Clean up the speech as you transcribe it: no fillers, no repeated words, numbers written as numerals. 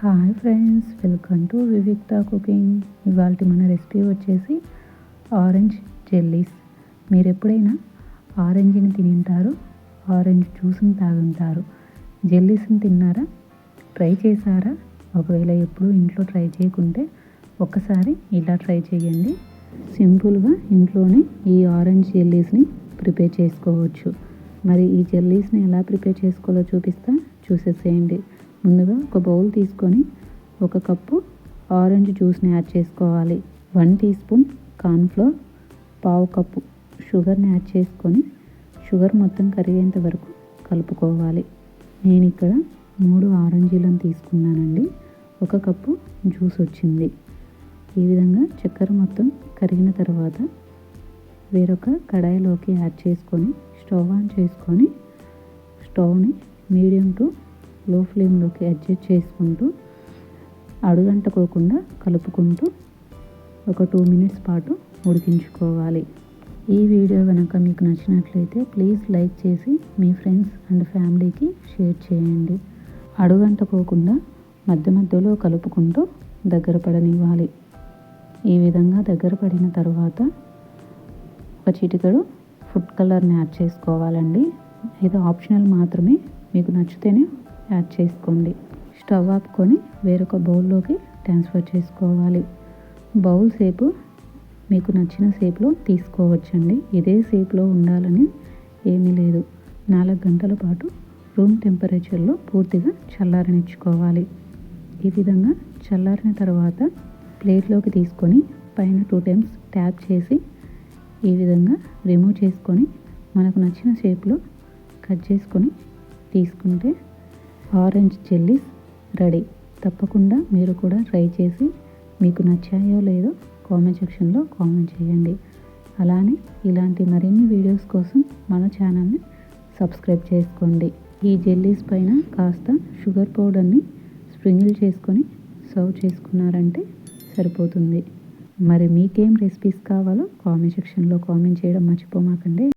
Hi friends, welcome to వివిక్త cooking. ఇవాళ మన రెసిపీ వచ్చేసి ఆరెంజ్ జెల్లీస్. మీరు ఎప్పుడైనా ఆరెంజ్ని తింటారు, ఆరెంజ్ జ్యూస్ని తాగుంటారు, జెల్లీస్ని తిన్నారా? ట్రై చేశారా? ఒకవేళ ఎప్పుడు ఇంట్లో ట్రై చేయకుంటే ఒక్కసారి ఇలా ట్రై చేయండి. సింపుల్గా ఇంట్లోనే ఈ ఆరెంజ్ జెల్లీస్ని ప్రిపేర్ చేసుకోవచ్చు. మరి ఈ జెల్లీస్ని ఎలా ప్రిపేర్ చేసుకోవాలో చూసేసేయండి. ముందుగా ఒక బౌల్ తీసుకొని 1 కప్పు ఆరెంజ్ జ్యూస్ని యాడ్ చేసుకోవాలి. 1 టీ స్పూన్ కార్న్ఫ్లోర్, 1/2 కప్పు షుగర్ని యాడ్ చేసుకొని షుగర్ మొత్తం కరిగేంత వరకు కలుపుకోవాలి. నేను ఇక్కడ 3 ఆరెంజీలను తీసుకున్నానండి. 1 కప్పు జ్యూస్ వచ్చింది. ఈ విధంగా చక్కెర మొత్తం కరిగిన తర్వాత వేరొక కడాయిలోకి యాడ్ చేసుకొని స్టవ్ ఆన్ చేసుకొని స్టవ్ని మీడియం టు లో ఫ్లేమ్లోకి అడ్జస్ట్ చేసుకుంటూ అడుగంటుకోకుండా కలుపుకుంటూ ఒక 2 మినిట్స్ పాటు ఉడికించుకోవాలి. ఈ వీడియో కనుక మీకు నచ్చినట్లయితే ప్లీజ్ లైక్ చేసి మీ ఫ్రెండ్స్ అండ్ ఫ్యామిలీకి షేర్ చేయండి. అడుగంటుకోకుండా మధ్య మధ్యలో కలుపుకుంటూ దగ్గర పడనివ్వాలి. ఈ విధంగా దగ్గర పడిన తర్వాత ఒక చిటికెడు ఫుడ్ కలర్ని యాడ్ చేసుకోవాలండి. ఇది ఆప్షనల్ మాత్రమే, మీకు నచ్చితేనే యాడ్ చేసుకోండి. స్టవ్ ఆపుకొని వేరొక బౌల్లోకి ట్రాన్స్ఫర్ చేసుకోవాలి. బౌల్ షేపు మీకు నచ్చిన షేప్లో తీసుకోవచ్చండి. ఇదే షేప్లో ఉండాలని ఏమీ లేదు. 4 గంటల పాటు రూమ్ టెంపరేచర్లో పూర్తిగా చల్లారనిచ్చుకోవాలి. ఈ విధంగా చల్లారిన తర్వాత ప్లేట్లోకి తీసుకొని పైన 2 టైమ్స్ ట్యాప్ చేసి ఈ విధంగా రిమూవ్ చేసుకొని మనకు నచ్చిన షేప్లో కట్ చేసుకొని తీసుకుంటే ఆరెంజ్ జెల్లీస్ రెడీ. తప్పకుండా మీరు కూడా ట్రై చేసి మీకు నచ్చాయో లేదో కామెంట్ సెక్షన్లో కామెంట్ చేయండి. అలానే ఇలాంటి మరిన్ని వీడియోస్ కోసం మన ఛానల్ని సబ్స్క్రైబ్ చేసుకోండి. ఈ జెల్లీస్ పైన కాస్త షుగర్ పౌడర్ని స్ప్రింకిల్ చేసుకొని సర్వ్ చేసుకున్నారంటే సరిపోతుంది. మరి మీకేం రెసిపీస్ కావాలో కామెంట్ సెక్షన్లో కామెంట్ చేయడం మర్చిపోమాకండి.